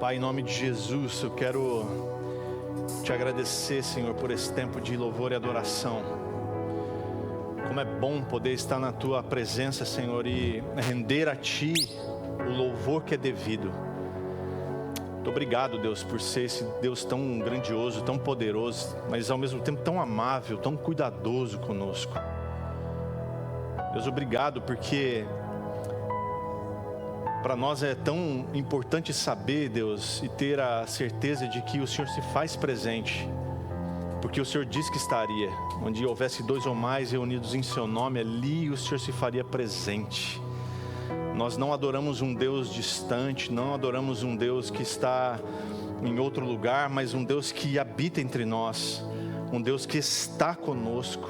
Pai, em nome de Jesus, eu quero te agradecer, Senhor, por esse tempo de louvor e adoração. Como é bom poder estar na Tua presença, Senhor, e render a Ti o louvor que é devido. Muito obrigado, Deus, por ser esse Deus tão grandioso, tão poderoso, mas ao mesmo tempo tão amável, tão cuidadoso conosco. Deus, obrigado porque para nós é tão importante saber, Deus, e ter a certeza de que o Senhor se faz presente, porque o Senhor disse que estaria, onde houvesse 2 ou mais reunidos em Seu nome, ali o Senhor se faria presente. Nós não adoramos um Deus distante, não adoramos um Deus que está em outro lugar, mas um Deus que habita entre nós, um Deus que está conosco.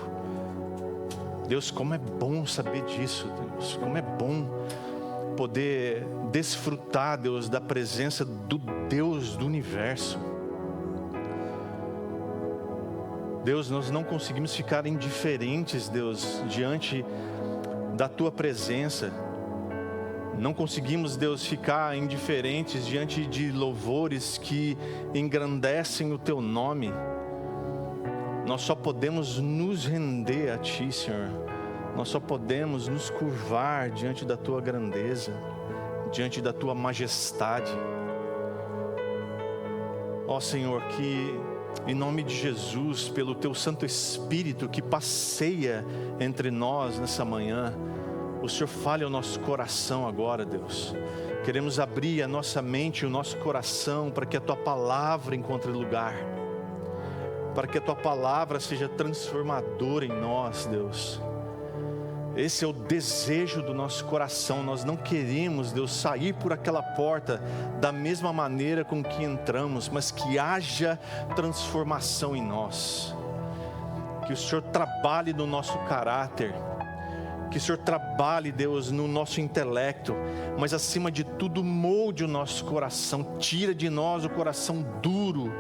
Deus, como é bom saber disso, Deus, como é bom poder desfrutar, Deus, da presença do Deus do universo. Deus, nós não conseguimos ficar indiferentes, Deus, diante da Tua presença. Não conseguimos, Deus, ficar indiferentes diante de louvores que engrandecem o Teu nome. Nós só podemos nos render a Ti, Senhor. Nós só podemos nos curvar diante da Tua grandeza, diante da Tua majestade. Ó Senhor, que em nome de Jesus, pelo Teu Santo Espírito que passeia entre nós nessa manhã, o Senhor fale ao nosso coração agora, Deus. Queremos abrir a nossa mente e o nosso coração para que a Tua palavra encontre lugar, para que a Tua palavra seja transformadora em nós, Deus. Esse é o desejo do nosso coração. Nós não queremos, Deus, sair por aquela porta da mesma maneira com que entramos, mas que haja transformação em nós. Que o Senhor trabalhe no nosso caráter, que o Senhor trabalhe, Deus, no nosso intelecto, mas acima de tudo molde o nosso coração. Tira de nós o coração duro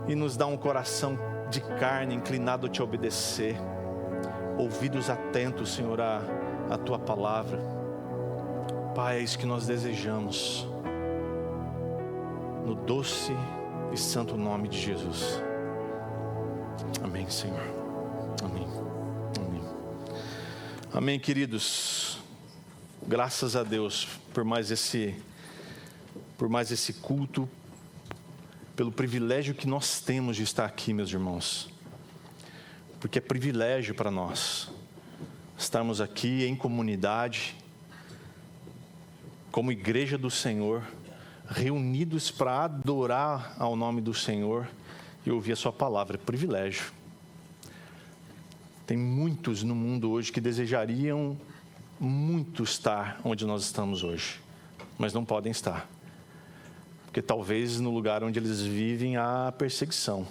e nos dá um coração de carne inclinado a Te obedecer. Ouvidos atentos, Senhor, à Tua palavra. Pai, é isso que nós desejamos, no doce e santo nome de Jesus. Amém, Senhor. Amém. Amém. Amém, queridos. Graças a Deus por mais esse culto, pelo privilégio que nós temos de estar aqui, meus irmãos. Porque é privilégio para nós estarmos aqui em comunidade, como igreja do Senhor, reunidos para adorar ao nome do Senhor e ouvir a Sua palavra. É privilégio. Tem muitos no mundo hoje que desejariam muito estar onde nós estamos hoje, mas não podem estar, porque talvez no lugar onde eles vivem há perseguição.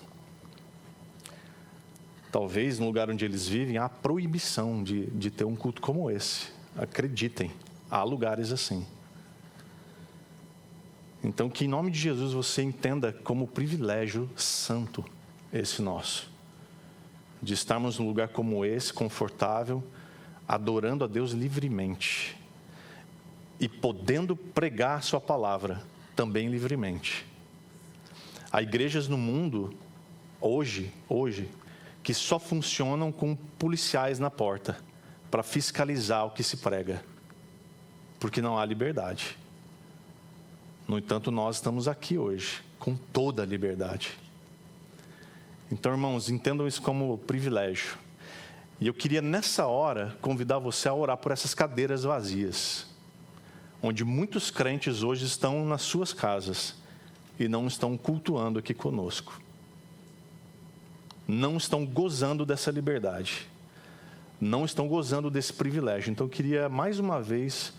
Talvez no lugar onde eles vivem há proibição de ter um culto como esse. Acreditem, há lugares assim. Então, que em nome de Jesus você entenda como privilégio santo esse nosso, de estarmos num lugar como esse, confortável, adorando a Deus livremente e podendo pregar a Sua palavra também livremente. Há igrejas no mundo hoje que só funcionam com policiais na porta para fiscalizar o que se prega, porque não há liberdade. No entanto, nós estamos aqui hoje com toda a liberdade. Então, irmãos, entendam isso como privilégio. E eu queria nessa hora convidar você a orar por essas cadeiras vazias, onde muitos crentes hoje estão nas suas casas e não estão cultuando aqui conosco. Não estão gozando dessa liberdade, não estão gozando desse privilégio. Então eu queria mais uma vez,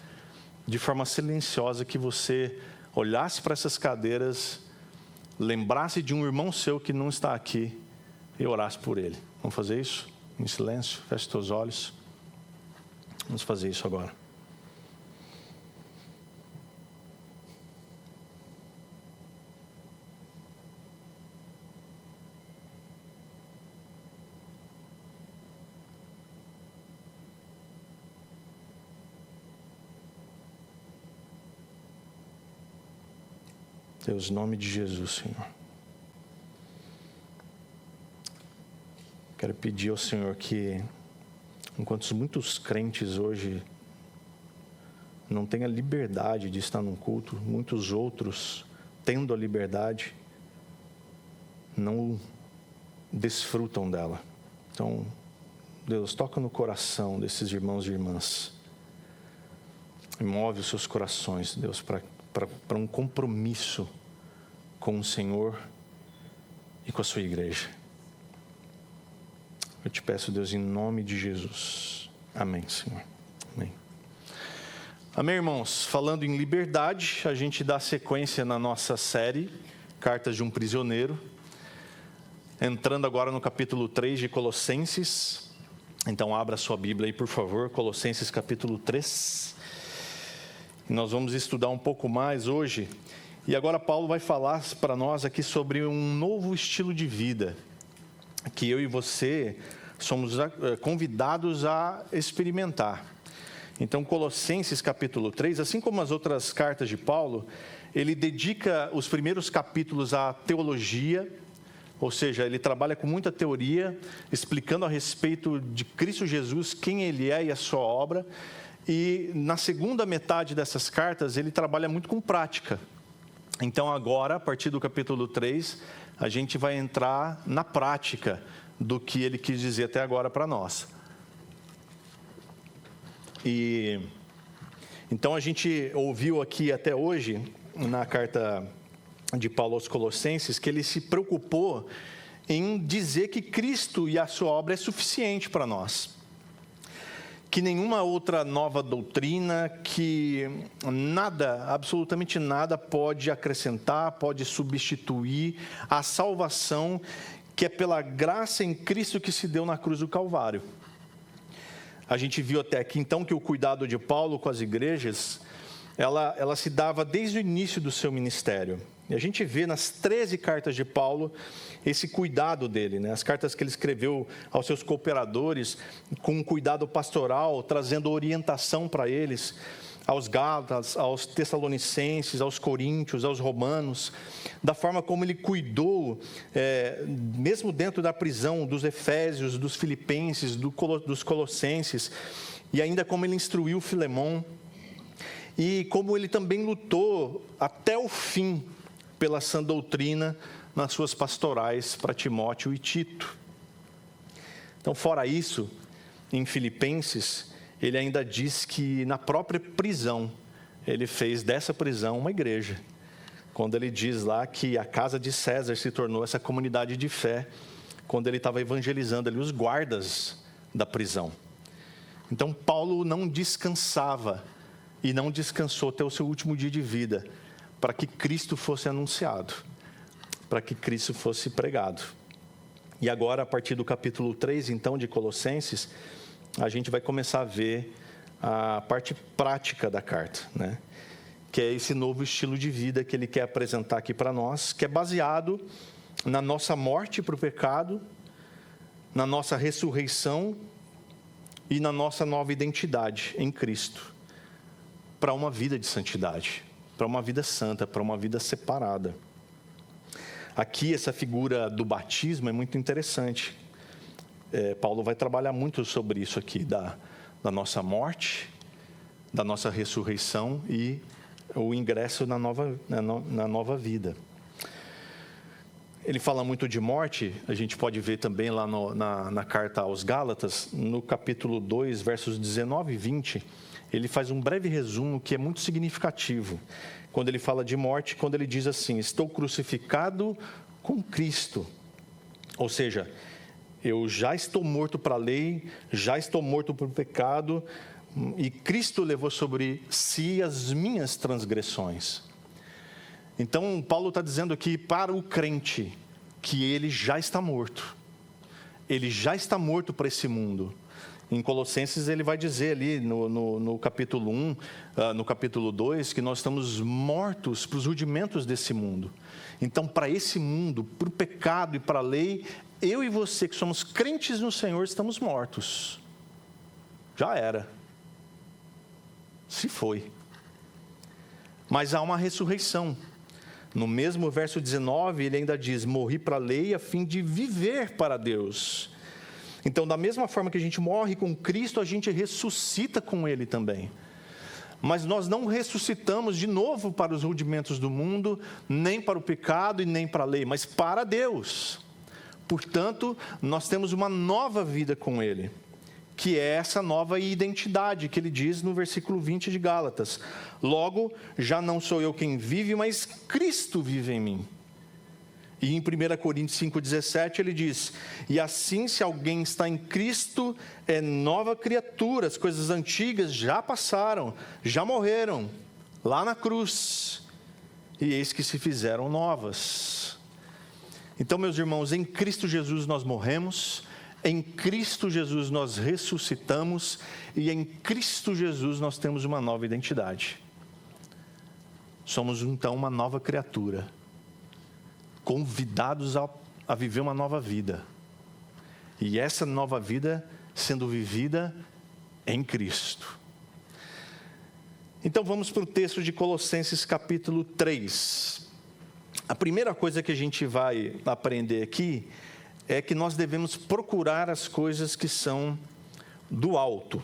de forma silenciosa, que você olhasse para essas cadeiras, lembrasse de um irmão seu que não está aqui e orasse por ele. Vamos fazer isso? Em silêncio, feche os teus olhos. Vamos fazer isso agora. Deus, em nome de Jesus, Senhor. Quero pedir ao Senhor que, enquanto muitos crentes hoje não têm a liberdade de estar num culto, muitos outros, tendo a liberdade, não desfrutam dela. Então, Deus, toca no coração desses irmãos e irmãs. E move os seus corações, Deus, para um compromisso com o Senhor e com a sua igreja. Eu te peço, Deus, em nome de Jesus. Amém, Senhor. Amém. Amém, irmãos. Falando em liberdade, a gente dá sequência na nossa série, Cartas de um Prisioneiro. Entrando agora no capítulo 3 de Colossenses. Então, abra sua Bíblia aí, por favor. Colossenses capítulo 3. E nós vamos estudar um pouco mais hoje. E agora Paulo vai falar para nós aqui sobre um novo estilo de vida, que eu e você somos convidados a experimentar. Então, Colossenses capítulo 3, assim como as outras cartas de Paulo, ele dedica os primeiros capítulos à teologia, ou seja, ele trabalha com muita teoria, explicando a respeito de Cristo Jesus, quem ele é e a sua obra. E na segunda metade dessas cartas, ele trabalha muito com prática. Então agora, a partir do capítulo 3, a gente vai entrar na prática do que ele quis dizer até agora para nós. E então a gente ouviu aqui até hoje, na carta de Paulo aos Colossenses, que ele se preocupou em dizer que Cristo e a sua obra é suficiente para nós. Que nenhuma outra nova doutrina, que nada, absolutamente nada pode acrescentar, pode substituir a salvação que é pela graça em Cristo que se deu na cruz do Calvário. A gente viu até aqui então que o cuidado de Paulo com as igrejas, ela se dava desde o início do seu ministério. E a gente vê nas 13 cartas de Paulo esse cuidado dele, né? As cartas que ele escreveu aos seus cooperadores, com um cuidado pastoral, trazendo orientação para eles, aos Gálatas, aos Tessalonicenses, aos Coríntios, aos Romanos, da forma como ele cuidou, mesmo dentro da prisão, dos Efésios, dos Filipenses, dos Colossenses, e ainda como ele instruiu Filemão, e como ele também lutou até o fim pela sã doutrina nas suas pastorais para Timóteo e Tito. Então, fora isso, em Filipenses, ele ainda diz que na própria prisão, ele fez dessa prisão uma igreja. Quando ele diz lá que a casa de César se tornou essa comunidade de fé, quando ele estava evangelizando ali os guardas da prisão. Então, Paulo não descansava e não descansou até o seu último dia de vida, para que Cristo fosse anunciado, para que Cristo fosse pregado. E agora, a partir do capítulo 3, então, de Colossenses, a gente vai começar a ver a parte prática da carta, né? Que é esse novo estilo de vida que ele quer apresentar aqui para nós, que é baseado na nossa morte para o pecado, na nossa ressurreição e na nossa nova identidade em Cristo, para uma vida de santidade, para uma vida santa, para uma vida separada. Aqui, essa figura do batismo é muito interessante. Paulo vai trabalhar muito sobre isso aqui, da nossa morte, da nossa ressurreição e o ingresso na nova vida. Ele fala muito de morte, a gente pode ver também lá na carta aos Gálatas, no capítulo 2, versos 19 e 20, ele faz um breve resumo que é muito significativo. Quando ele fala de morte, quando ele diz assim: estou crucificado com Cristo. Ou seja, eu já estou morto para a lei, já estou morto para o pecado, e Cristo levou sobre si as minhas transgressões. Então, Paulo está dizendo aqui para o crente que ele já está morto. Ele já está morto para esse mundo. Em Colossenses ele vai dizer ali no capítulo 1, no capítulo 2, que nós estamos mortos para os rudimentos desse mundo. Então, para esse mundo, para o pecado e para a lei, eu e você que somos crentes no Senhor estamos mortos. Já era. Se foi. Mas há uma ressurreição. No mesmo verso 19, ele ainda diz: morri para a lei a fim de viver para Deus. Então, da mesma forma que a gente morre com Cristo, a gente ressuscita com Ele também. Mas nós não ressuscitamos de novo para os rudimentos do mundo, nem para o pecado e nem para a lei, mas para Deus. Portanto, nós temos uma nova vida com Ele, que é essa nova identidade que ele diz no versículo 20 de Gálatas. Logo, já não sou eu quem vive, mas Cristo vive em mim. E em 1 Coríntios 5,17 ele diz: e assim, se alguém está em Cristo, é nova criatura, as coisas antigas já passaram, já morreram, lá na cruz, e eis que se fizeram novas. Então, meus irmãos, em Cristo Jesus nós morremos, em Cristo Jesus nós ressuscitamos, e em Cristo Jesus nós temos uma nova identidade. Somos então uma nova criatura, convidados a viver uma nova vida. E essa nova vida sendo vivida em Cristo. Então vamos para o texto de Colossenses capítulo 3. A primeira coisa que a gente vai aprender aqui é que nós devemos procurar as coisas que são do alto.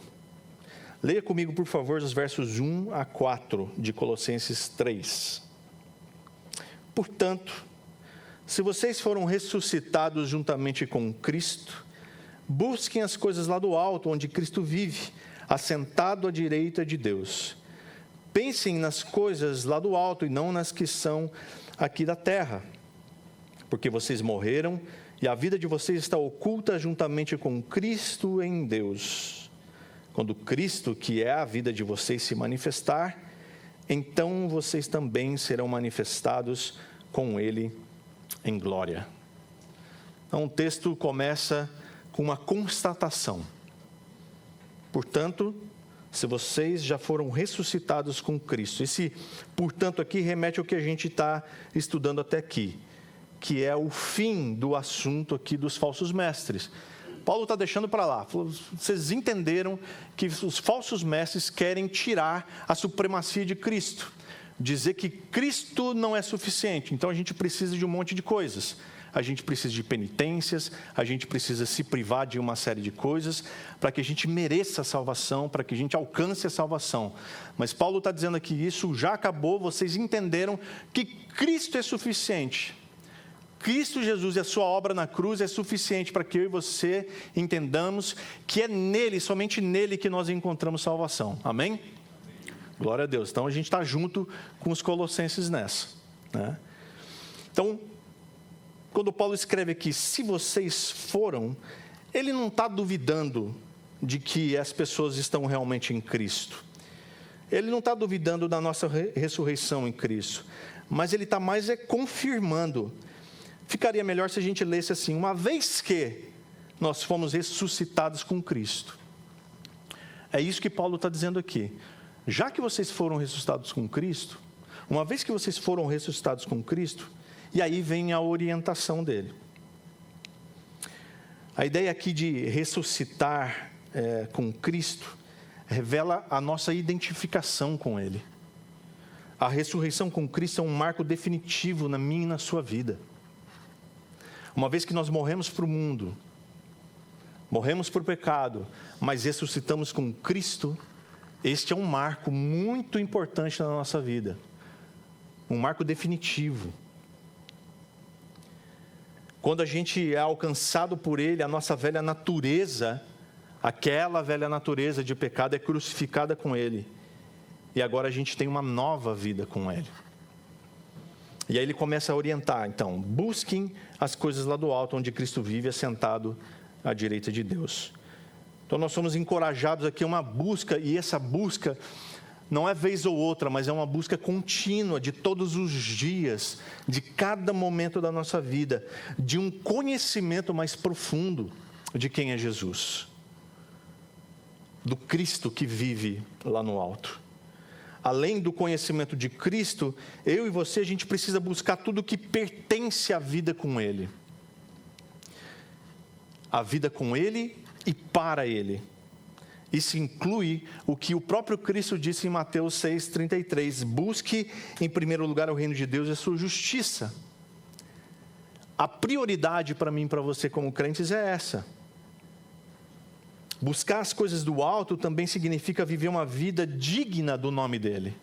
Leia comigo, por favor, os versos 1 a 4 de Colossenses 3. Portanto, se vocês foram ressuscitados juntamente com Cristo, busquem as coisas lá do alto, onde Cristo vive, assentado à direita de Deus. Pensem nas coisas lá do alto e não nas que são aqui da terra, porque vocês morreram e a vida de vocês está oculta juntamente com Cristo em Deus. Quando Cristo, que é a vida de vocês, se manifestar, então vocês também serão manifestados com Ele em glória. Então o texto começa com uma constatação. Portanto, se vocês já foram ressuscitados com Cristo. Esse, portanto, aqui remete ao que a gente está estudando até aqui, que é o fim do assunto aqui dos falsos mestres. Paulo está deixando para lá. Vocês entenderam que os falsos mestres querem tirar a supremacia de Cristo. Dizer que Cristo não é suficiente. Então a gente precisa de um monte de coisas. A gente precisa de penitências, a gente precisa se privar de uma série de coisas para que a gente mereça a salvação, para que a gente alcance a salvação. Mas Paulo está dizendo aqui, isso já acabou, vocês entenderam que Cristo é suficiente. Cristo Jesus e a sua obra na cruz é suficiente para que eu e você entendamos que é nele, somente nele que nós encontramos salvação. Amém? Glória a Deus. Então a gente está junto com os colossenses nessa, né? Então, quando Paulo escreve aqui, se vocês foram, ele não está duvidando de que as pessoas estão realmente em Cristo. Ele não está duvidando da nossa ressurreição em Cristo. Mas ele está mais confirmando. Ficaria melhor se a gente lesse assim: uma vez que nós fomos ressuscitados com Cristo. É isso que Paulo está dizendo aqui. Já que vocês foram ressuscitados com Cristo, uma vez que vocês foram ressuscitados com Cristo, e aí vem a orientação dele. A ideia aqui de ressuscitar com Cristo revela a nossa identificação com Ele. A ressurreição com Cristo é um marco definitivo na minha e na sua vida. Uma vez que nós morremos para o mundo, morremos por pecado, mas ressuscitamos com Cristo, este é um marco muito importante na nossa vida. Um marco definitivo. Quando a gente é alcançado por Ele, a nossa velha natureza, aquela velha natureza de pecado é crucificada com Ele. E agora a gente tem uma nova vida com Ele. E aí ele começa a orientar, então, busquem as coisas lá do alto, onde Cristo vive, assentado à direita de Deus. Então nós somos encorajados aqui a uma busca, e essa busca não é vez ou outra, mas é uma busca contínua, de todos os dias, de cada momento da nossa vida, de um conhecimento mais profundo de quem é Jesus, do Cristo que vive lá no alto. Além do conhecimento de Cristo, eu e você, a gente precisa buscar tudo que pertence à vida com Ele. A vida com Ele e para Ele. Isso inclui o que o próprio Cristo disse em Mateus 6,33. Busque em primeiro lugar o reino de Deus e a sua justiça. A prioridade para mim e para você como crentes é essa. Buscar as coisas do alto também significa viver uma vida digna do nome dEle.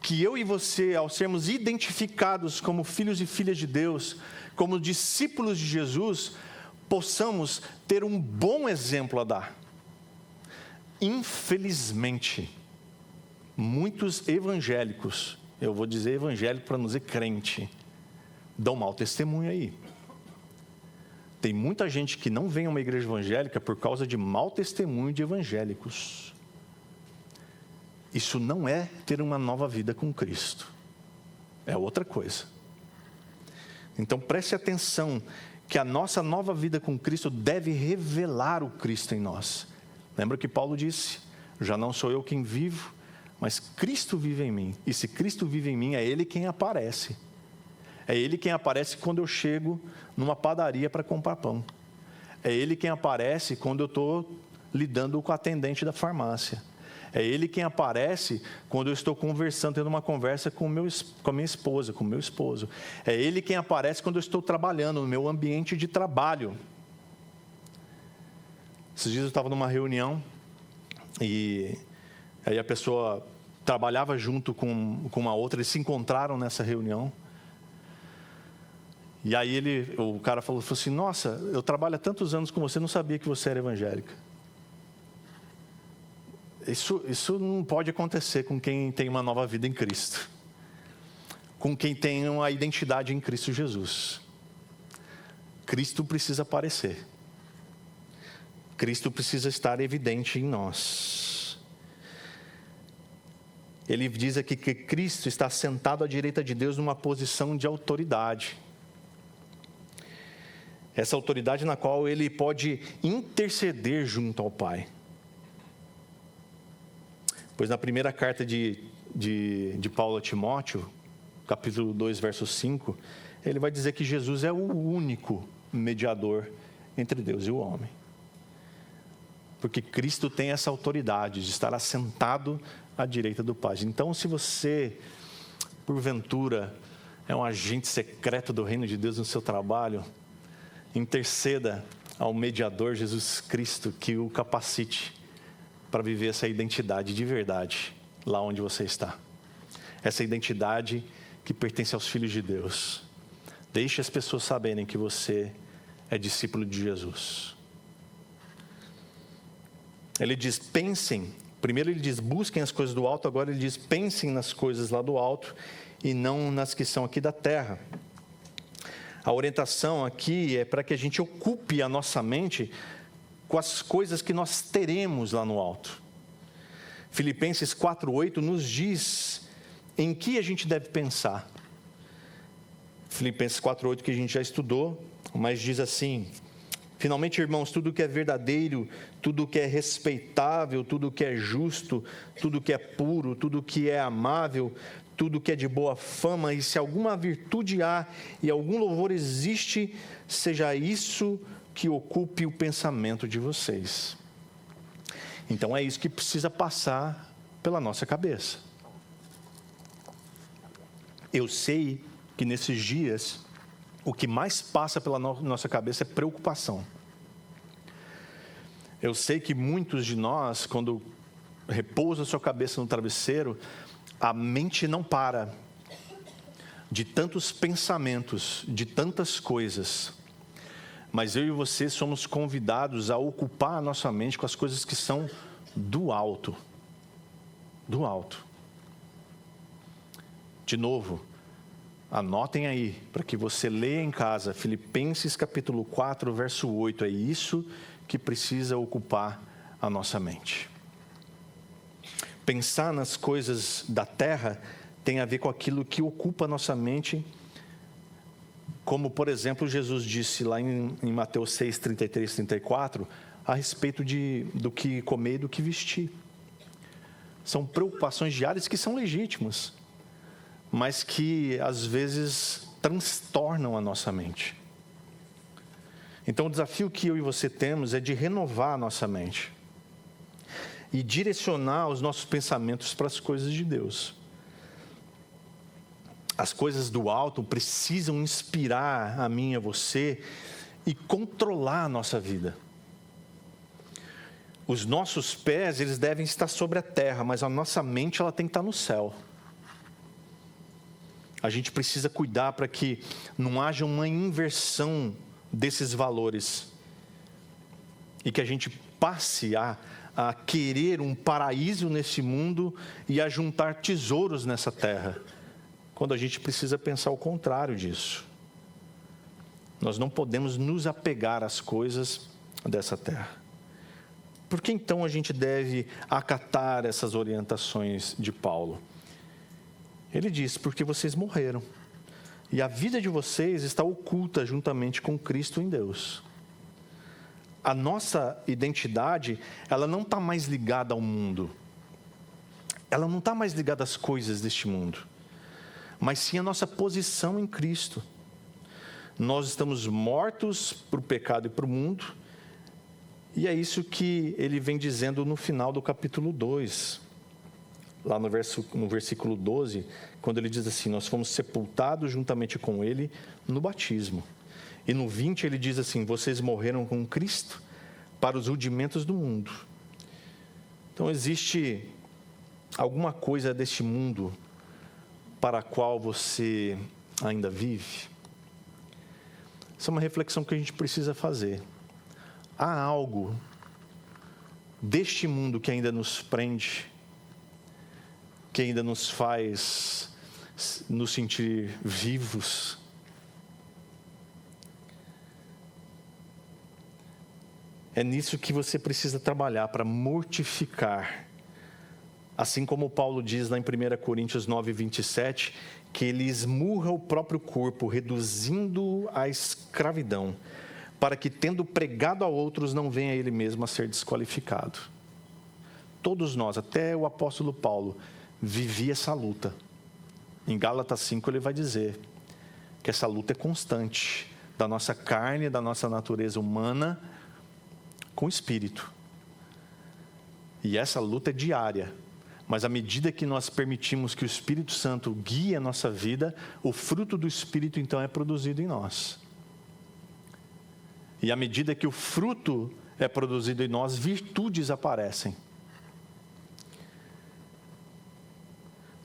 Que eu e você, ao sermos identificados como filhos e filhas de Deus, como discípulos de Jesus, possamos ter um bom exemplo a dar. Infelizmente, muitos evangélicos, eu vou dizer evangélico para não dizer crente, dão mau testemunho aí. Tem muita gente que não vem a uma igreja evangélica por causa de mau testemunho de evangélicos. Isso não é ter uma nova vida com Cristo. É outra coisa. Então preste atenção que a nossa nova vida com Cristo deve revelar o Cristo em nós. Lembra que Paulo disse: já não sou eu quem vivo, mas Cristo vive em mim. E se Cristo vive em mim, é Ele quem aparece. É Ele quem aparece quando eu chego numa padaria para comprar pão. É Ele quem aparece quando eu estou lidando com a atendente da farmácia. É Ele quem aparece quando eu estou conversando, tendo uma conversa com a minha esposa, com o meu esposo. É Ele quem aparece quando eu estou trabalhando no meu ambiente de trabalho. Esses dias eu estava numa reunião e aí a pessoa trabalhava junto com uma outra, eles se encontraram nessa reunião. E aí o cara falou assim: nossa, eu trabalho há tantos anos com você, não sabia que você era evangélica. Isso não pode acontecer com quem tem uma nova vida em Cristo. Com quem tem uma identidade em Cristo Jesus. Cristo precisa aparecer. Cristo precisa estar evidente em nós. Ele diz aqui que Cristo está sentado à direita de Deus numa posição de autoridade. Essa autoridade na qual Ele pode interceder junto ao Pai. Pois na primeira carta de Paulo a Timóteo, capítulo 2, verso 5, ele vai dizer que Jesus é o único mediador entre Deus e o homem. Porque Cristo tem essa autoridade de estar assentado à direita do Pai. Então, se você, porventura, é um agente secreto do reino de Deus no seu trabalho, interceda ao mediador Jesus Cristo que o capacite para viver essa identidade de verdade lá onde você está. Essa identidade que pertence aos filhos de Deus. Deixe as pessoas saberem que você é discípulo de Jesus. Ele diz: pensem. Primeiro ele diz: busquem as coisas do alto. Agora ele diz: pensem nas coisas lá do alto e não nas que são aqui da terra. A orientação aqui é para que a gente ocupe a nossa mente com as coisas que nós teremos lá no alto. Filipenses 4:8 nos diz em que a gente deve pensar. Filipenses 4:8 que a gente já estudou, mas diz assim: finalmente, irmãos, tudo que é verdadeiro, tudo que é respeitável, tudo que é justo, tudo que é puro, tudo que é amável, tudo que é de boa fama, e se alguma virtude há e algum louvor existe, seja isso que ocupe o pensamento de vocês. Então é isso que precisa passar pela nossa cabeça. Eu sei que nesses dias o que mais passa pela nossa cabeça é preocupação. Eu sei que muitos de nós, quando repousa a sua cabeça no travesseiro, a mente não para de tantos pensamentos, de tantas coisas. Mas eu e você somos convidados a ocupar a nossa mente com as coisas que são do alto. Do alto. De novo, anotem aí, para que você leia em casa, Filipenses capítulo 4, verso 8. É isso que precisa ocupar a nossa mente. Pensar nas coisas da terra tem a ver com aquilo que ocupa a nossa mente, como, por exemplo, Jesus disse lá em Mateus 6, 33, 34, a respeito do que comer e do que vestir. São preocupações diárias que são legítimas, mas que, às vezes, transtornam a nossa mente. Então, o desafio que eu e você temos é de renovar a nossa mente. e direcionar os nossos pensamentos para as coisas de Deus. As coisas do alto precisam inspirar a mim e a você e controlar a nossa vida. Os nossos pés, eles devem estar sobre a terra, mas a nossa mente, ela tem que estar no céu. A gente precisa cuidar para que não haja uma inversão desses valores e que a gente passe a querer um paraíso nesse mundo e a juntar tesouros nessa terra, quando a gente precisa pensar o contrário disso. Nós não podemos nos apegar às coisas dessa terra. Por que então a gente deve acatar essas orientações de Paulo? Ele diz, porque vocês morreram, e a vida de vocês está oculta juntamente com Cristo em Deus. A nossa identidade, ela não está mais ligada ao mundo. Ela não está mais ligada às coisas deste mundo, mas sim a nossa posição em Cristo. Nós estamos mortos para o pecado e para o mundo, e é isso que ele vem dizendo no final do capítulo 2, lá no versículo 12, quando ele diz assim, nós fomos sepultados juntamente com ele no batismo. E no 20 ele diz assim, vocês morreram com Cristo para os rudimentos do mundo. Então existe alguma coisa deste mundo para a qual você ainda vive? Essa é uma reflexão que a gente precisa fazer. Há algo deste mundo que ainda nos prende, que ainda nos faz nos sentir vivos? É nisso que você precisa trabalhar para mortificar. Assim como Paulo diz lá em 1 Coríntios 9, 27, que ele esmurra o próprio corpo, reduzindo a escravidão, para que, tendo pregado a outros, não venha ele mesmo a ser desqualificado. Todos nós, até o apóstolo Paulo, vivia essa luta. Em Gálatas 5 ele vai dizer que essa luta é constante, da nossa carne, da nossa natureza humana, com o Espírito. E essa luta é diária, mas à medida que nós permitimos que o Espírito Santo guie a nossa vida, o fruto do Espírito então é produzido em nós. E à medida que o fruto é produzido em nós, virtudes aparecem.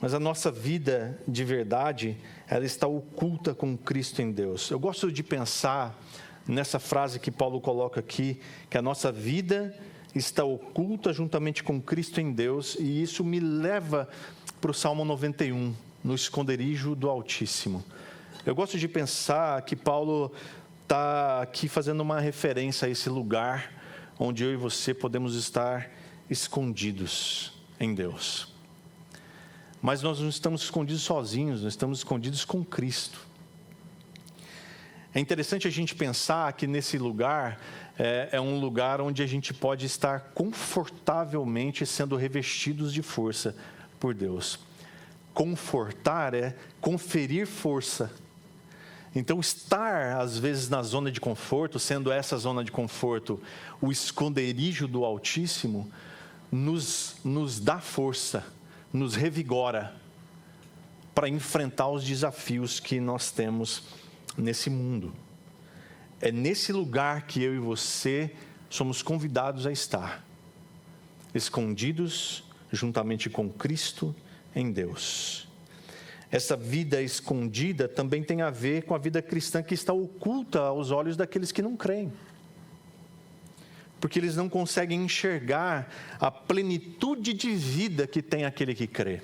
Mas a nossa vida de verdade, ela está oculta com Cristo em Deus. Eu gosto de pensar nessa frase que Paulo coloca aqui, que a nossa vida está oculta juntamente com Cristo em Deus, e isso me leva para o Salmo 91, no esconderijo do Altíssimo. Eu gosto de pensar que Paulo está aqui fazendo uma referência a esse lugar onde eu e você podemos estar escondidos em Deus. Mas nós não estamos escondidos sozinhos, nós estamos escondidos com Cristo. É interessante a gente pensar que nesse lugar é um lugar onde a gente pode estar confortavelmente sendo revestidos de força por Deus. Confortar é conferir força. Então, estar, às vezes, na zona de conforto, sendo essa zona de conforto o esconderijo do Altíssimo, nos dá força, nos revigora para enfrentar os desafios que nós temos nesse mundo. É nesse lugar que eu e você somos convidados a estar, escondidos juntamente com Cristo em Deus. Essa vida escondida também tem a ver com a vida cristã que está oculta aos olhos daqueles que não creem. Porque eles não conseguem enxergar a plenitude de vida que tem aquele que crê.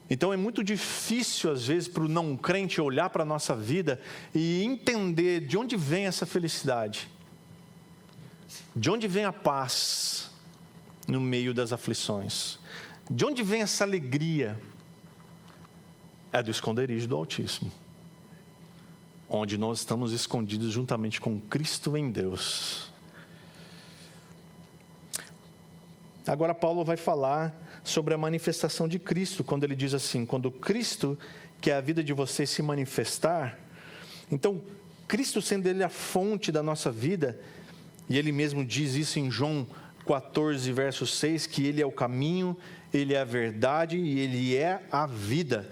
Então é muito difícil, às vezes, para o não crente olhar para a nossa vida e entender de onde vem essa felicidade. De onde vem a paz no meio das aflições. De onde vem essa alegria? É do esconderijo do Altíssimo, onde nós estamos escondidos juntamente com Cristo em Deus. Agora Paulo vai falar sobre a manifestação de Cristo, quando ele diz assim, quando Cristo, que é a vida de vocês, se manifestar, então Cristo sendo ele a fonte da nossa vida, e ele mesmo diz isso em João 14, verso 6, que Ele é o caminho, Ele é a verdade e Ele é a vida.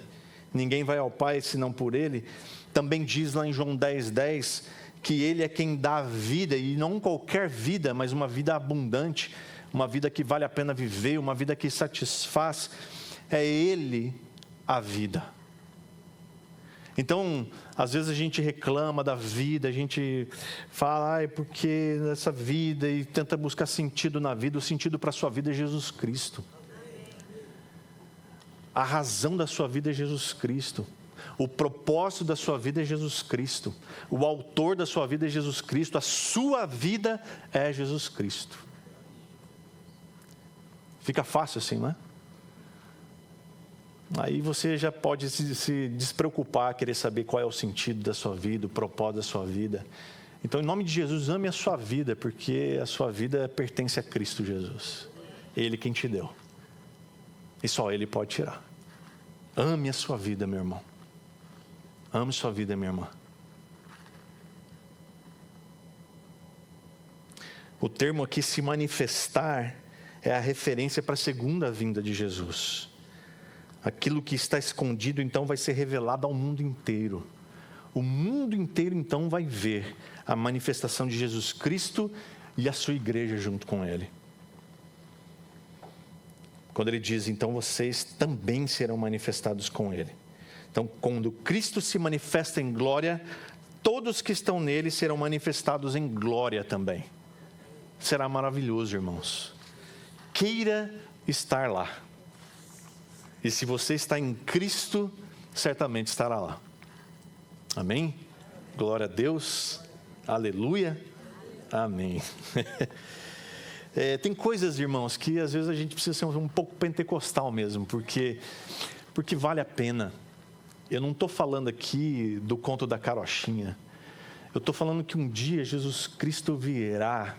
Ninguém vai ao Pai senão por Ele. Também diz lá em João 10:10, que Ele é quem dá a vida, e não qualquer vida, mas uma vida abundante, uma vida que vale a pena viver, uma vida que satisfaz. É Ele a vida. Então, às vezes a gente reclama da vida, a gente fala, porque essa vida, e tenta buscar sentido na vida. O sentido para a sua vida é Jesus Cristo. A razão da sua vida é Jesus Cristo. O propósito da sua vida é Jesus Cristo. O autor da sua vida é Jesus Cristo. A sua vida é Jesus Cristo. Fica fácil assim, não é? Aí você já pode se despreocupar, querer saber qual é o sentido da sua vida, o propósito da sua vida. Então, em nome de Jesus, ame a sua vida, porque a sua vida pertence a Cristo Jesus. Ele quem te deu. E só Ele pode tirar. Ame a sua vida, meu irmão. Ame sua vida, minha irmã. O termo aqui, se manifestar, é a referência para a segunda vinda de Jesus. Aquilo que está escondido, então, vai ser revelado ao mundo inteiro. O mundo inteiro, então, vai ver a manifestação de Jesus Cristo e a sua igreja junto com Ele. Quando Ele diz, então, vocês também serão manifestados com Ele. Então, quando Cristo se manifesta em glória, todos que estão nele serão manifestados em glória também. Será maravilhoso, irmãos. Queira estar lá. E se você está em Cristo, certamente estará lá. Amém? Glória a Deus. Aleluia. Amém. Tem coisas, irmãos, que às vezes a gente precisa ser um pouco pentecostal mesmo, porque vale a pena. Eu não estou falando aqui do conto da carochinha. Eu estou falando que um dia Jesus Cristo virá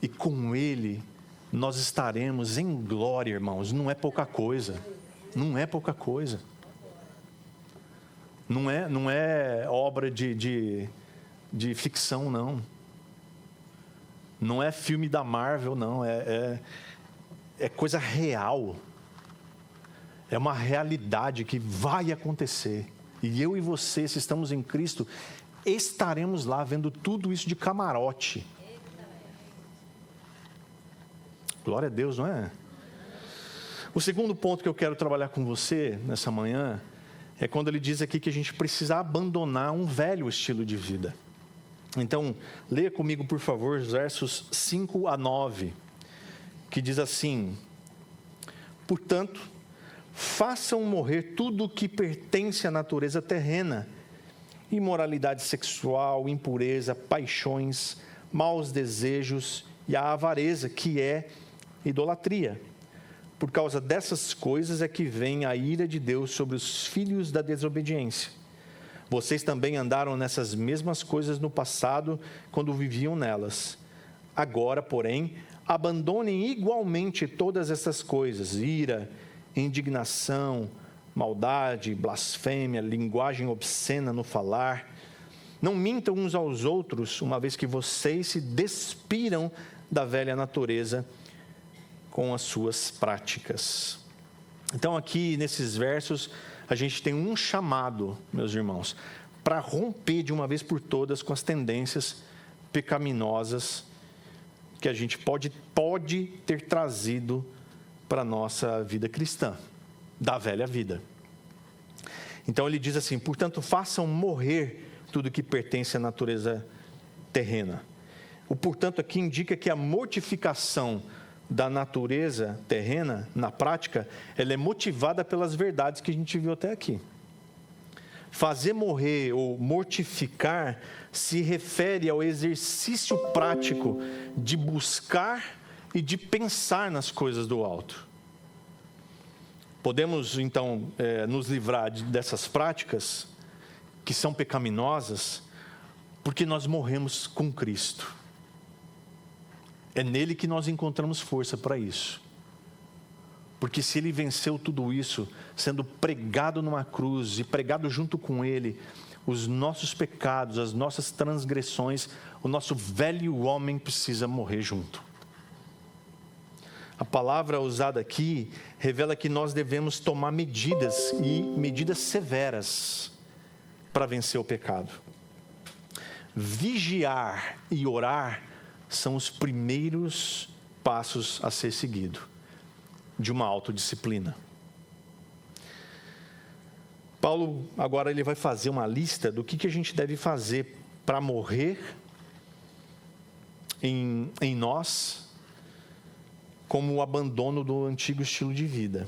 e com Ele nós estaremos em glória, irmãos. Não é pouca coisa. Não é pouca coisa. Não é obra de ficção, não. Não é filme da Marvel, não. É coisa real. É uma realidade que vai acontecer. E eu e você, se estamos em Cristo, estaremos lá vendo tudo isso de camarote. Glória a Deus, não é? O segundo ponto que eu quero trabalhar com você nessa manhã é quando ele diz aqui que a gente precisa abandonar um velho estilo de vida. Então, leia comigo, por favor, os versos 5 a 9, que diz assim: portanto, façam morrer tudo o que pertence à natureza terrena: imoralidade sexual, impureza, paixões, maus desejos e a avareza, que é idolatria. Por causa dessas coisas é que vem a ira de Deus sobre os filhos da desobediência. Vocês também andaram nessas mesmas coisas no passado, quando viviam nelas. Agora, porém, abandonem igualmente todas essas coisas: ira, indignação, maldade, blasfêmia, linguagem obscena no falar. Não mintam uns aos outros, uma vez que vocês se despiram da velha natureza com as suas práticas. Então, aqui nesses versos, a gente tem um chamado, meus irmãos, para romper de uma vez por todas com as tendências pecaminosas que a gente pode ter trazido para a nossa vida cristã, da velha vida. Então ele diz assim: portanto, façam morrer tudo que pertence à natureza terrena. O portanto aqui indica que a mortificação da natureza terrena, na prática, ela é motivada pelas verdades que a gente viu até aqui. Fazer morrer ou mortificar se refere ao exercício prático de buscar e de pensar nas coisas do alto. Podemos, então, nos livrar dessas práticas que são pecaminosas, porque nós morremos com Cristo. É nele que nós encontramos força para isso. Porque se ele venceu tudo isso, sendo pregado numa cruz e pregado junto com ele, os nossos pecados, as nossas transgressões, o nosso velho homem precisa morrer junto. A palavra usada aqui revela que nós devemos tomar medidas, e medidas severas, para vencer o pecado. Vigiar e orar são os primeiros passos a ser seguido de uma autodisciplina. Paulo agora ele vai fazer uma lista do que a gente deve fazer para morrer em nós, como o abandono do antigo estilo de vida.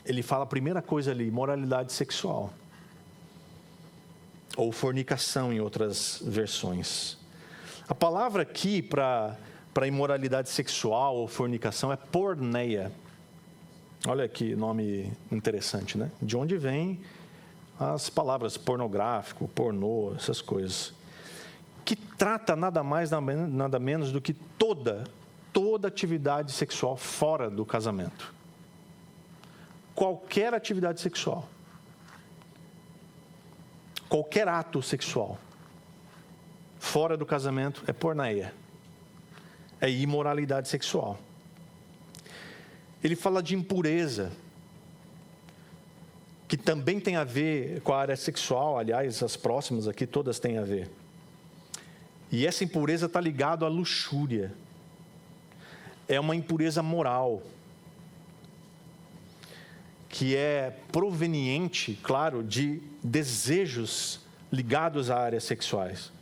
Ele fala a primeira coisa ali, moralidade sexual, ou fornicação em outras versões. A palavra aqui para imoralidade sexual ou fornicação é porneia. Olha que nome interessante, né? De onde vem as palavras pornográfico, pornô, essas coisas. Que trata nada mais, nada menos do que toda atividade sexual fora do casamento. Qualquer atividade sexual. Qualquer ato sexual fora do casamento é porneia. É imoralidade sexual. Ele fala de impureza, que também tem a ver com a área sexual. Aliás, as próximas aqui todas têm a ver. E essa impureza está ligada à luxúria. É uma impureza moral, que é proveniente, claro, de desejos ligados a áreas sexuais.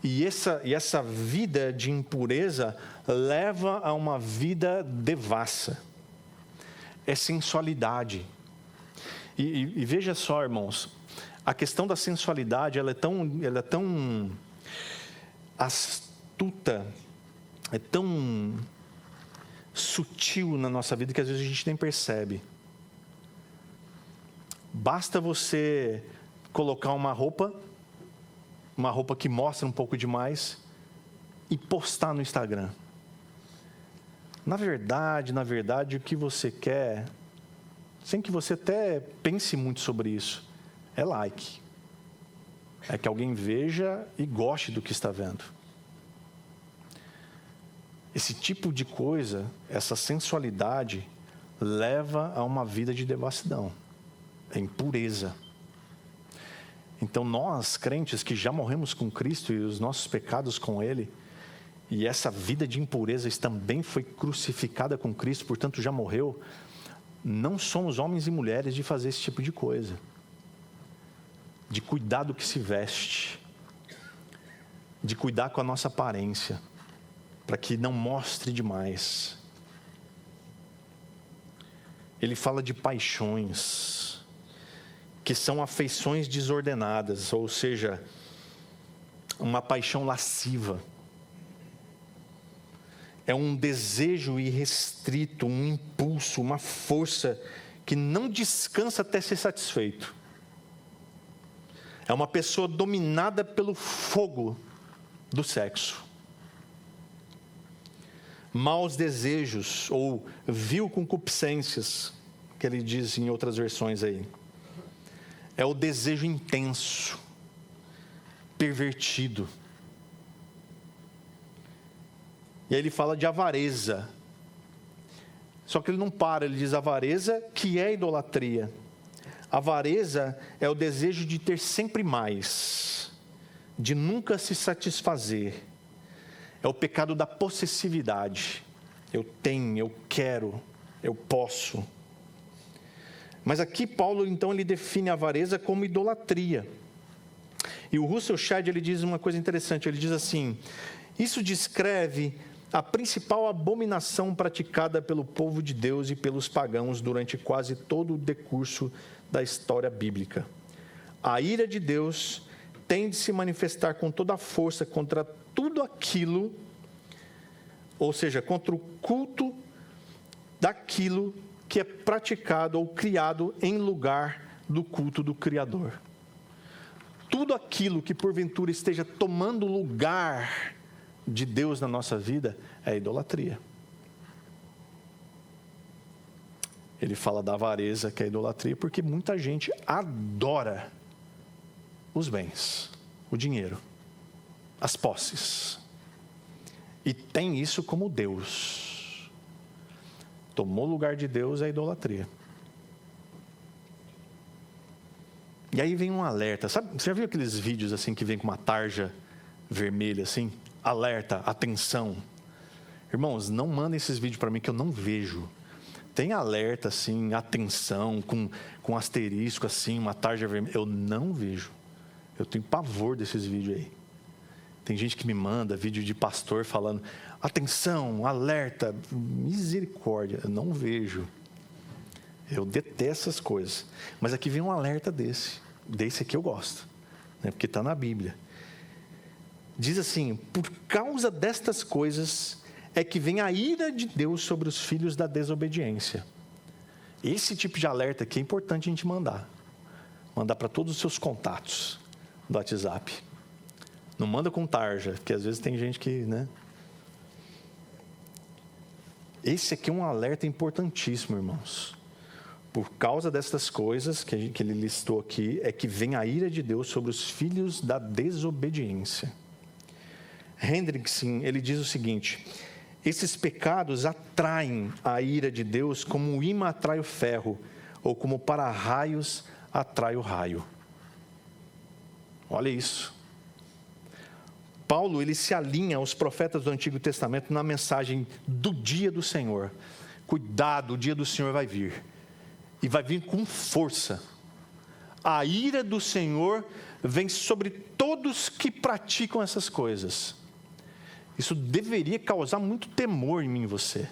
E essa vida de impureza leva a uma vida devassa. É sensualidade. E veja só, irmãos, a questão da sensualidade, ela é tão astuta, é tão sutil na nossa vida que às vezes a gente nem percebe. Basta você colocar uma roupa que mostra um pouco demais e postar no Instagram. Na verdade, o que você quer, sem que você até pense muito sobre isso, é like. É que alguém veja e goste do que está vendo. Esse tipo de coisa, essa sensualidade, leva a uma vida de devassidão, é impureza. Então nós, crentes que já morremos com Cristo e os nossos pecados com Ele, e essa vida de impurezas também foi crucificada com Cristo, portanto já morreu, não somos homens e mulheres de fazer esse tipo de coisa. De cuidar do que se veste, de cuidar com a nossa aparência, para que não mostre demais. Ele fala de paixões, que são afeições desordenadas, ou seja, uma paixão lasciva. É um desejo irrestrito, um impulso, uma força que não descansa até ser satisfeito. É uma pessoa dominada pelo fogo do sexo. Maus desejos, ou vil concupiscências, que ele diz em outras versões aí. É o desejo intenso, pervertido. E aí ele fala de avareza. Só que ele não para, ele diz avareza, que é idolatria. Avareza é o desejo de ter sempre mais, de nunca se satisfazer. É o pecado da possessividade. Eu tenho, eu quero, eu posso. Mas aqui Paulo, então, ele define a avareza como idolatria. E o Russell Shedd, ele diz uma coisa interessante, ele diz assim: isso descreve a principal abominação praticada pelo povo de Deus e pelos pagãos durante quase todo o decurso da história bíblica. A ira de Deus tem de se manifestar com toda a força contra tudo aquilo, ou seja, contra o culto daquilo que é praticado ou criado em lugar do culto do Criador. Tudo aquilo que porventura esteja tomando lugar de Deus na nossa vida é idolatria. Ele fala da avareza, que é idolatria, porque muita gente adora os bens, o dinheiro, as posses. e tem isso como Deus. Tomou o lugar de Deus é a idolatria. E aí vem um alerta. Sabe, você já viu aqueles vídeos assim que vem com uma tarja vermelha assim? Alerta, atenção. Irmãos, não mandem esses vídeos para mim que eu não vejo. Tem alerta assim, atenção, com asterisco assim, uma tarja vermelha. Eu não vejo. Eu tenho pavor desses vídeos aí. Tem gente que me manda vídeo de pastor falando, atenção, alerta, misericórdia. Eu não vejo. Eu detesto essas coisas. Mas aqui vem um alerta desse. Desse aqui eu gosto. Né? Porque está na Bíblia. Diz assim, por causa destas coisas é que vem a ira de Deus sobre os filhos da desobediência. Esse tipo de alerta aqui é importante a gente mandar. Mandar para todos os seus contatos do WhatsApp. Não manda com tarja, porque às vezes tem gente que, né? Esse aqui é um alerta importantíssimo, irmãos. Por causa destas coisas que ele listou aqui, é que vem a ira de Deus sobre os filhos da desobediência. Hendrickson, ele diz o seguinte: esses pecados atraem a ira de Deus como o imã atrai o ferro, ou como para-raios atrai o raio. Olha isso. Paulo, ele se alinha aos profetas do Antigo Testamento na mensagem do dia do Senhor. Cuidado, o dia do Senhor vai vir. E vai vir com força. A ira do Senhor vem sobre todos que praticam essas coisas. Isso deveria causar muito temor em mim e você.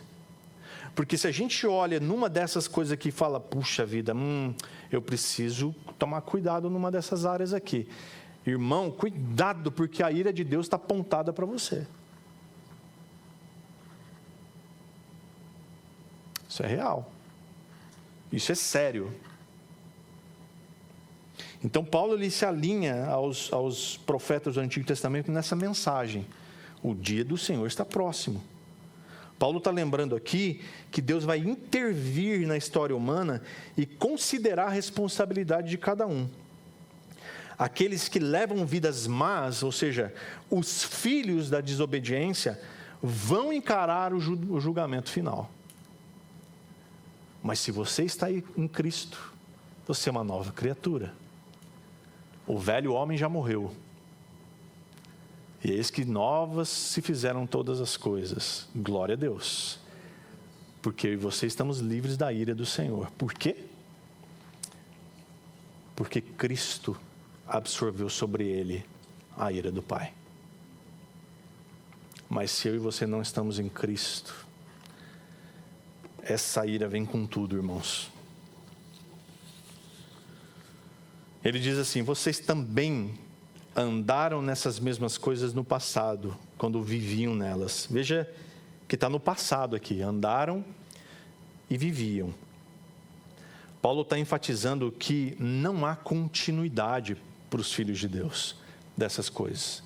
Porque se a gente olha numa dessas coisas aqui e fala, puxa vida, eu preciso tomar cuidado numa dessas áreas aqui. Irmão, cuidado, porque a ira de Deus está apontada para você. Isso é real. Isso é sério. Então, Paulo ele se alinha aos profetas do Antigo Testamento nessa mensagem. O dia do Senhor está próximo. Paulo está lembrando aqui que Deus vai intervir na história humana e considerar a responsabilidade de cada um. Aqueles que levam vidas más, ou seja, os filhos da desobediência, vão encarar o julgamento final. Mas se você está aí em Cristo, você é uma nova criatura. O velho homem já morreu. E eis que novas se fizeram todas as coisas. Glória a Deus. Porque eu e você estamos livres da ira do Senhor. Por quê? Porque Cristo absorveu sobre ele a ira do Pai. Mas se eu e você não estamos em Cristo, essa ira vem com tudo, irmãos. Ele diz assim, vocês também andaram nessas mesmas coisas no passado, quando viviam nelas. Veja que está no passado aqui, andaram e viviam. Paulo está enfatizando que não há continuidade para os filhos de Deus dessas coisas.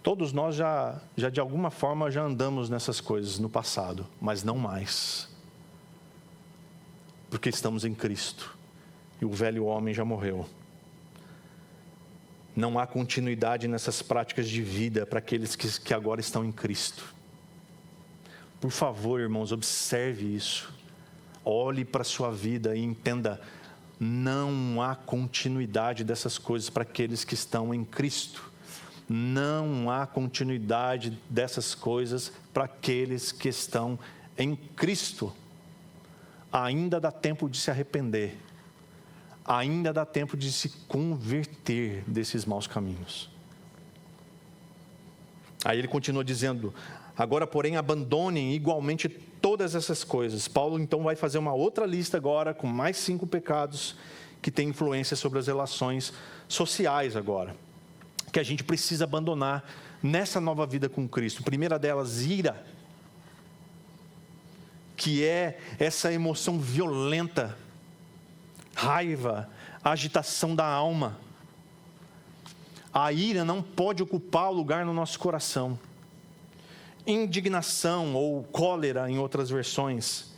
Todos nós já de alguma forma já andamos nessas coisas no passado, mas não mais. Porque estamos em Cristo e o velho homem já morreu. Não há continuidade nessas práticas de vida para aqueles que agora estão em Cristo. Por favor, irmãos, observe isso. Olhe para a sua vida e entenda, não há continuidade dessas coisas para aqueles que estão em Cristo. Não há continuidade dessas coisas para aqueles que estão em Cristo. Ainda dá tempo de se arrepender. Ainda dá tempo de se converter desses maus caminhos. Aí ele continua dizendo, agora porém abandonem igualmente todas essas coisas. Paulo então vai fazer uma outra lista agora, com mais 5 pecados que têm influência sobre as relações sociais agora, que a gente precisa abandonar nessa nova vida com Cristo. A primeira delas, ira, que é essa emoção violenta, raiva, agitação da alma. A ira não pode ocupar o lugar no nosso coração. Indignação ou cólera, em outras versões,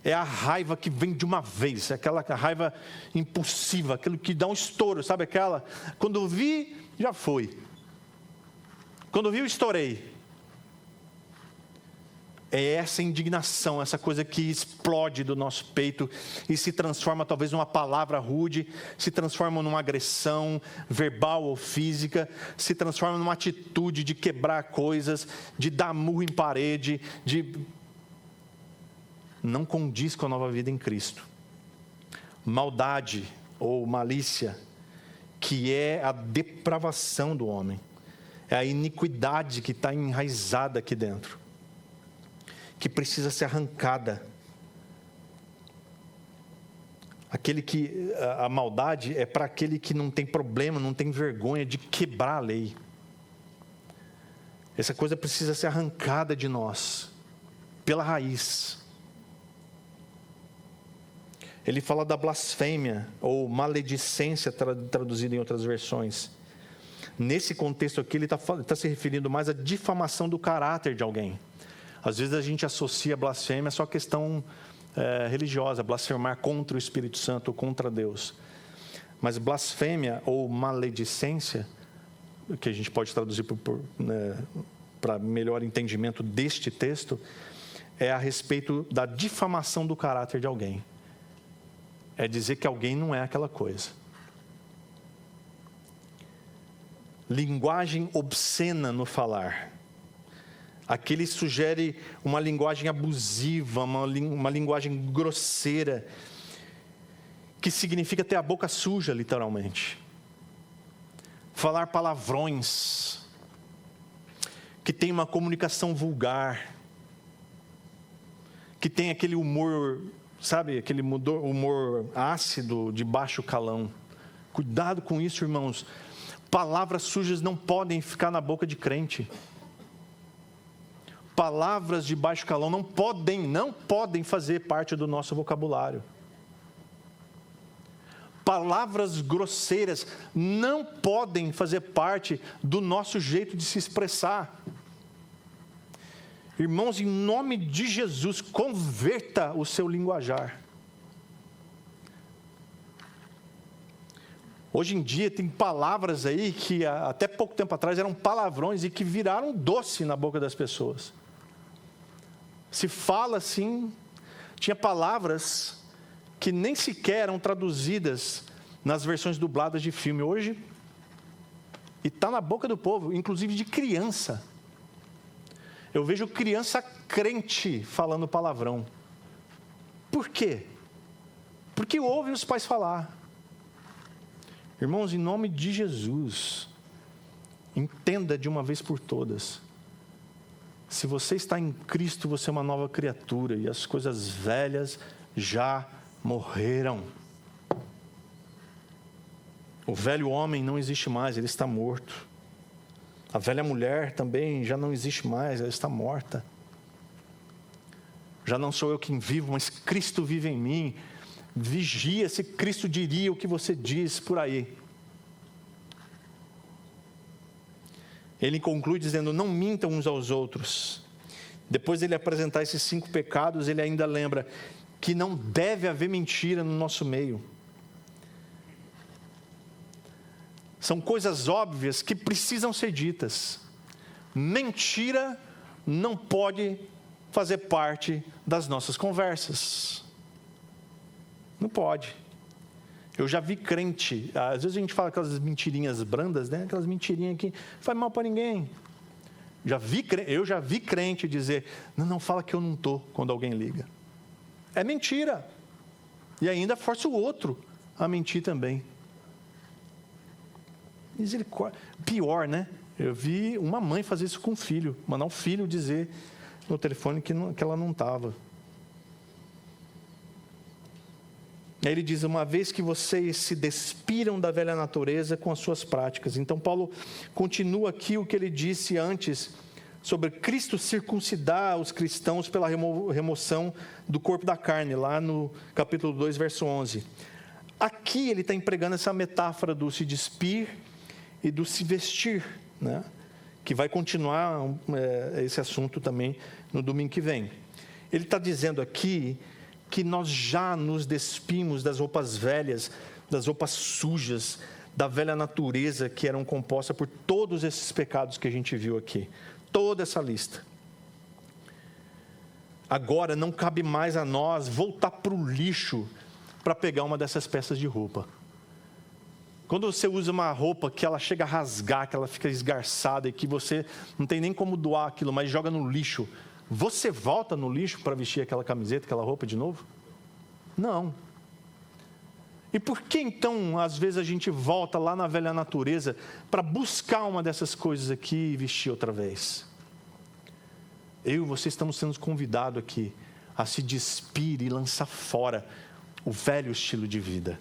é a raiva que vem de uma vez, aquela raiva impulsiva, aquilo que dá um estouro, sabe aquela? Quando vi, já foi. Quando vi, eu estourei. É essa indignação, essa coisa que explode do nosso peito e se transforma talvez numa palavra rude, se transforma numa agressão verbal ou física, se transforma numa atitude de quebrar coisas, de dar murro em parede, não condiz com a nova vida em Cristo. Maldade ou malícia, que é a depravação do homem, é a iniquidade que está enraizada aqui dentro, que precisa ser arrancada. A maldade é para aquele que não tem problema, não tem vergonha de quebrar a lei. Essa coisa precisa ser arrancada de nós, pela raiz. Ele fala da blasfêmia, ou maledicência, traduzida em outras versões. Nesse contexto aqui, ele está se referindo mais à difamação do caráter de alguém. Às vezes a gente associa a blasfêmia só a questão religiosa, blasfemar contra o Espírito Santo ou contra Deus. Mas blasfêmia ou maledicência, que a gente pode traduzir para melhor entendimento deste texto, é a respeito da difamação do caráter de alguém. É dizer que alguém não é aquela coisa. Linguagem obscena no falar. Aquele sugere uma linguagem abusiva, uma linguagem grosseira, que significa ter a boca suja, literalmente. Falar palavrões, que tem uma comunicação vulgar, que tem aquele humor, sabe, aquele humor ácido de baixo calão. Cuidado com isso, irmãos. Palavras sujas não podem ficar na boca de crente. Palavras de baixo calão não podem fazer parte do nosso vocabulário. Palavras grosseiras não podem fazer parte do nosso jeito de se expressar. Irmãos, em nome de Jesus, converta o seu linguajar. Hoje em dia tem palavras aí que até pouco tempo atrás eram palavrões e que viraram doce na boca das pessoas. Se fala assim, tinha palavras que nem sequer eram traduzidas nas versões dubladas de filme hoje, e está na boca do povo, inclusive de criança. Eu vejo criança crente falando palavrão. Por quê? Porque ouve os pais falar. Irmãos, em nome de Jesus, entenda de uma vez por todas. Se você está em Cristo, você é uma nova criatura e as coisas velhas já morreram. O velho homem não existe mais, ele está morto. A velha mulher também já não existe mais, ela está morta. Já não sou eu quem vivo, mas Cristo vive em mim. Vigia se Cristo diria o que você diz por aí. Ele conclui dizendo: não mintam uns aos outros. Depois de ele apresentar esses 5 pecados, ele ainda lembra que não deve haver mentira no nosso meio. São coisas óbvias que precisam ser ditas. Mentira não pode fazer parte das nossas conversas. Não pode. Eu já vi crente, às vezes a gente fala aquelas mentirinhas brandas, né? Aquelas mentirinhas que não faz mal para ninguém. Eu já vi crente dizer: não fala que eu não estou, quando alguém liga. É mentira. E ainda força o outro a mentir também. Misericórdia. Pior, né? Eu vi uma mãe fazer isso com o filho, mandar um filho dizer no telefone que ela não estava. Aí ele diz: uma vez que vocês se despiram da velha natureza com as suas práticas. Então Paulo continua aqui o que ele disse antes sobre Cristo circuncidar os cristãos pela remoção do corpo da carne, lá no capítulo 2, verso 11. Aqui ele está empregando essa metáfora do se despir e do se vestir, né? Que vai continuar esse assunto também no domingo que vem. Ele está dizendo aqui que nós já nos despimos das roupas velhas, das roupas sujas, da velha natureza que eram compostas por todos esses pecados que a gente viu aqui. Toda essa lista. agora não cabe mais a nós voltar para o lixo para pegar uma dessas peças de roupa. Quando você usa uma roupa que ela chega a rasgar, que ela fica esgarçada e que você não tem nem como doar aquilo, mas joga no lixo, você volta no lixo para vestir aquela camiseta, aquela roupa de novo? Não. E por que então, às vezes, a gente volta lá na velha natureza para buscar uma dessas coisas aqui e vestir outra vez? Eu e você estamos sendo convidados aqui a se despir e lançar fora o velho estilo de vida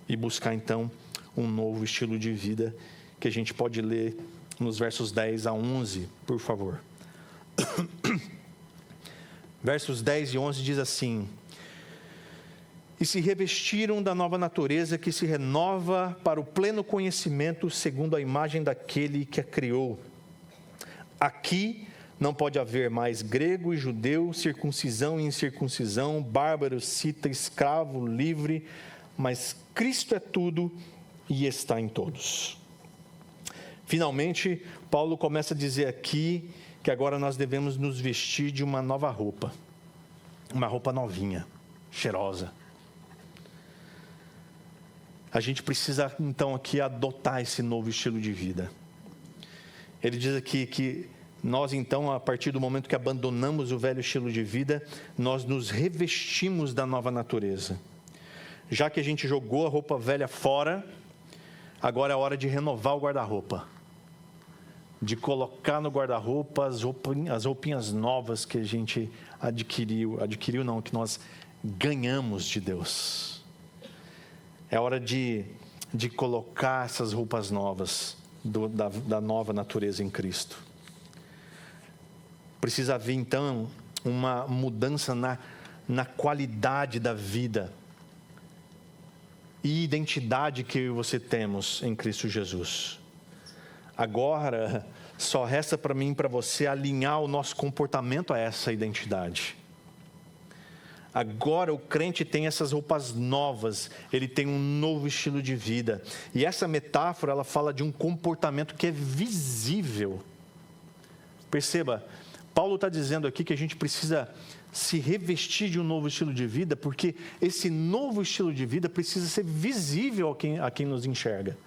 e buscar então um novo estilo de vida que a gente pode ler nos versos 10 a 11, por favor. Versos 10 e 11 diz assim: e se revestiram da nova natureza que se renova para o pleno conhecimento segundo a imagem daquele que a criou. Aqui não pode haver mais grego e judeu, circuncisão e incircuncisão, bárbaro, cita, escravo, livre, mas Cristo é tudo e está em todos. Finalmente, Paulo começa a dizer aqui que agora nós devemos nos vestir de uma nova roupa, uma roupa novinha, cheirosa. A gente precisa então aqui adotar esse novo estilo de vida. Ele diz aqui que nós então, a partir do momento que abandonamos o velho estilo de vida, nós nos revestimos da nova natureza. Já que a gente jogou a roupa velha fora, agora é a hora de renovar o guarda-roupa. De colocar no guarda-roupa as roupinhas novas que a gente adquiriu não, que nós ganhamos de Deus. É hora de colocar essas roupas novas da nova natureza em Cristo. Precisa haver então uma mudança na qualidade da vida e identidade que você temos em Cristo Jesus. Agora, só resta para mim e para você alinhar o nosso comportamento a essa identidade. Agora o crente tem essas roupas novas, ele tem um novo estilo de vida. E essa metáfora, ela fala de um comportamento que é visível. Perceba, Paulo está dizendo aqui que a gente precisa se revestir de um novo estilo de vida, porque esse novo estilo de vida precisa ser visível a quem nos enxerga.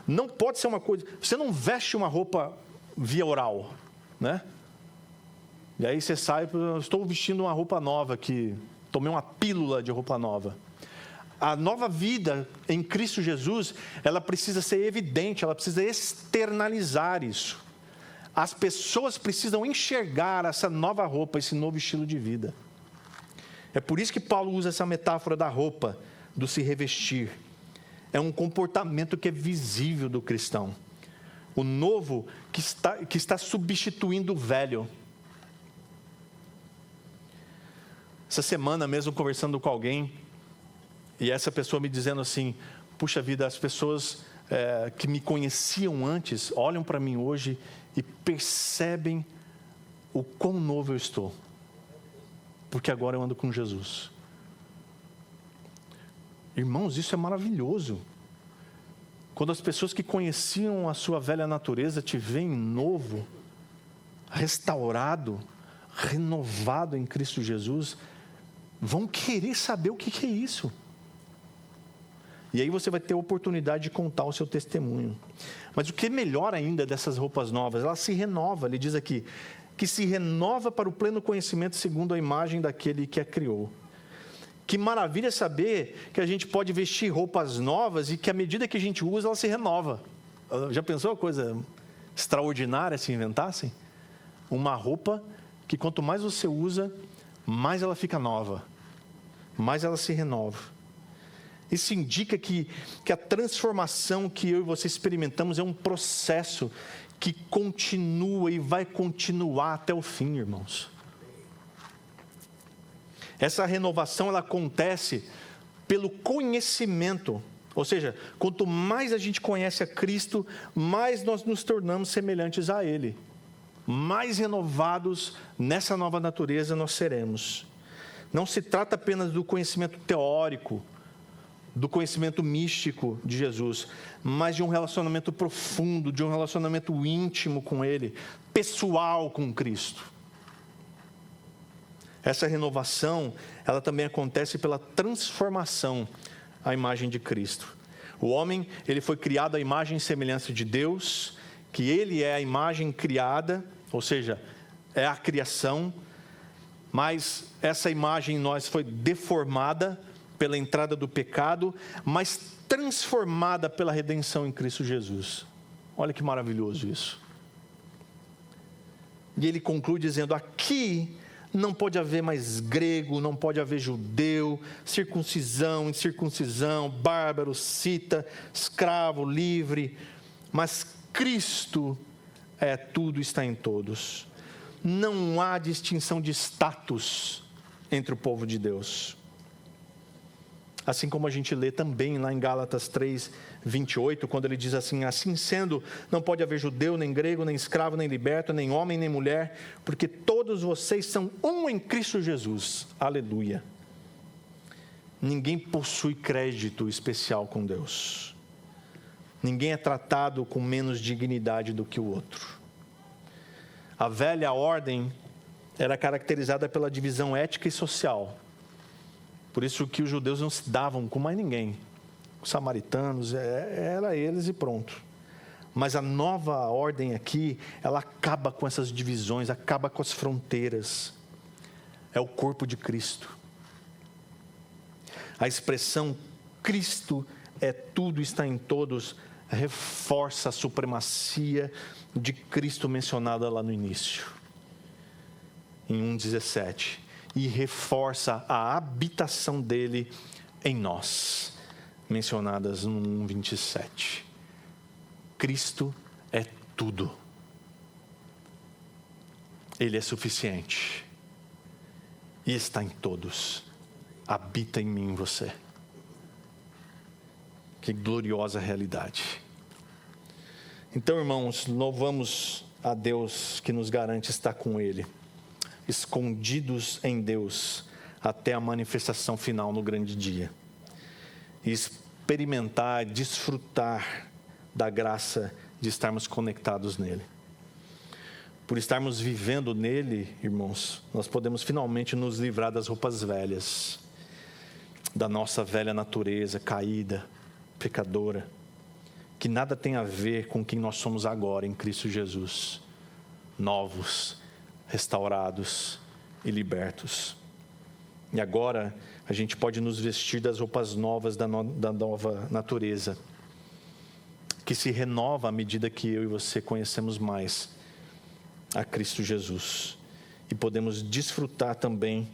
Não pode ser uma coisa... Você não veste uma roupa via oral, né? E aí você sai, estou vestindo uma roupa nova aqui, tomei uma pílula de roupa nova. A nova vida em Cristo Jesus, ela precisa ser evidente, ela precisa externalizar isso. As pessoas precisam enxergar essa nova roupa, esse novo estilo de vida. É por isso que Paulo usa essa metáfora da roupa, do se revestir. É um comportamento que é visível do cristão. O novo que está substituindo o velho. Essa semana mesmo, conversando com alguém, e essa pessoa me dizendo assim: puxa vida, as pessoas que me conheciam antes, olham para mim hoje e percebem o quão novo eu estou, porque agora eu ando com Jesus. Irmãos, isso é maravilhoso. Quando as pessoas que conheciam a sua velha natureza te veem novo, restaurado, renovado em Cristo Jesus, vão querer saber o que é isso. E aí você vai ter a oportunidade de contar o seu testemunho. Mas o que é melhor ainda dessas roupas novas? Ela se renova, ele diz aqui, que se renova para o pleno conhecimento segundo a imagem daquele que a criou. Que maravilha saber que a gente pode vestir roupas novas e que à medida que a gente usa, ela se renova. Já pensou uma coisa extraordinária se inventassem? Uma roupa que quanto mais você usa, mais ela fica nova, mais ela se renova. Isso indica que a transformação que eu e você experimentamos é um processo que continua e vai continuar até o fim, irmãos. Essa renovação, ela acontece pelo conhecimento. Ou seja, quanto mais a gente conhece a Cristo, mais nós nos tornamos semelhantes a Ele. Mais renovados nessa nova natureza nós seremos. Não se trata apenas do conhecimento teórico, do conhecimento místico de Jesus, mas de um relacionamento profundo, de um relacionamento íntimo com Ele, pessoal com Cristo. Essa renovação, ela também acontece pela transformação à imagem de Cristo. O homem, ele foi criado à imagem e semelhança de Deus, que ele é a imagem criada, ou seja, é a criação, mas essa imagem em nós foi deformada pela entrada do pecado, mas transformada pela redenção em Cristo Jesus. Olha que maravilhoso isso. E ele conclui dizendo: aqui não pode haver mais grego, não pode haver judeu, circuncisão, incircuncisão, bárbaro, cita, escravo, livre, mas Cristo é tudo, está em todos. Não há distinção de status entre o povo de Deus. Assim como a gente lê também lá em Gálatas 3, 28, quando ele diz assim: assim sendo, não pode haver judeu, nem grego, nem escravo, nem liberto, nem homem, nem mulher, porque todos vocês são um em Cristo Jesus. Aleluia. Ninguém possui crédito especial com Deus. Ninguém é tratado com menos dignidade do que o outro. A velha ordem era caracterizada pela divisão ética e social. Por isso que os judeus não se davam com mais ninguém. Os samaritanos, era eles e pronto. Mas a nova ordem aqui, ela acaba com essas divisões, acaba com as fronteiras. É o corpo de Cristo. A expressão Cristo é tudo, está em todos, reforça a supremacia de Cristo mencionada lá no início, em 1,17. E reforça a habitação dele em nós, mencionadas no 1,27. Cristo é tudo. Ele é suficiente. E está em todos. Habita em mim, você. Que gloriosa realidade. Então, irmãos, louvamos a Deus que nos garante estar com Ele, escondidos em Deus, até a manifestação final no grande dia. E experimentar, desfrutar da graça de estarmos conectados nele. Por estarmos vivendo nele, irmãos, nós podemos finalmente nos livrar das roupas velhas, da nossa velha natureza caída, pecadora, que nada tem a ver com quem nós somos agora em Cristo Jesus, novos, restaurados e libertos. E agora a gente pode nos vestir das roupas novas da nova natureza, que se renova à medida que eu e você conhecemos mais a Cristo Jesus. E podemos desfrutar também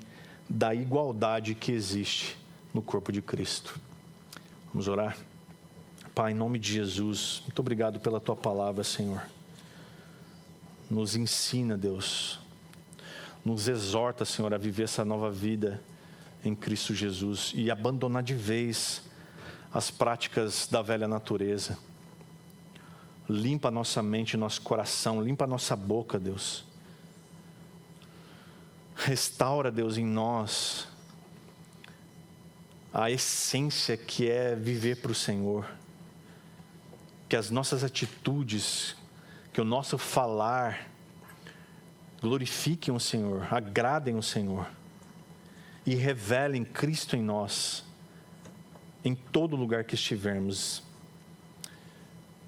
da igualdade que existe no corpo de Cristo. Vamos orar? Pai, em nome de Jesus, muito obrigado pela Tua palavra, Senhor. Nos ensina, Deus. Nos exorta, Senhor, a viver essa nova vida em Cristo Jesus e abandonar de vez as práticas da velha natureza. Limpa a nossa mente, nosso coração, limpa a nossa boca, Deus. Restaura, Deus, em nós a essência que é viver para o Senhor. Que as nossas atitudes, que o nosso falar glorifiquem o Senhor, agradem o Senhor e revelem Cristo em nós, em todo lugar que estivermos.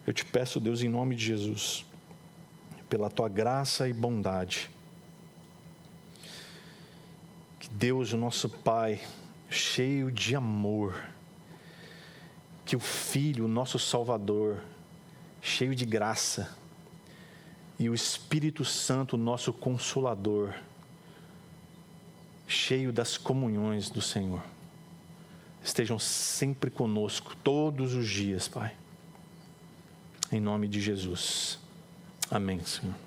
Eu te peço, Deus, em nome de Jesus, pela Tua graça e bondade, que Deus, o nosso Pai, cheio de amor, que o Filho, o nosso Salvador, cheio de graça, e o Espírito Santo, nosso Consolador, cheio das comunhões do Senhor, estejam sempre conosco, todos os dias, Pai. Em nome de Jesus. Amém, Senhor.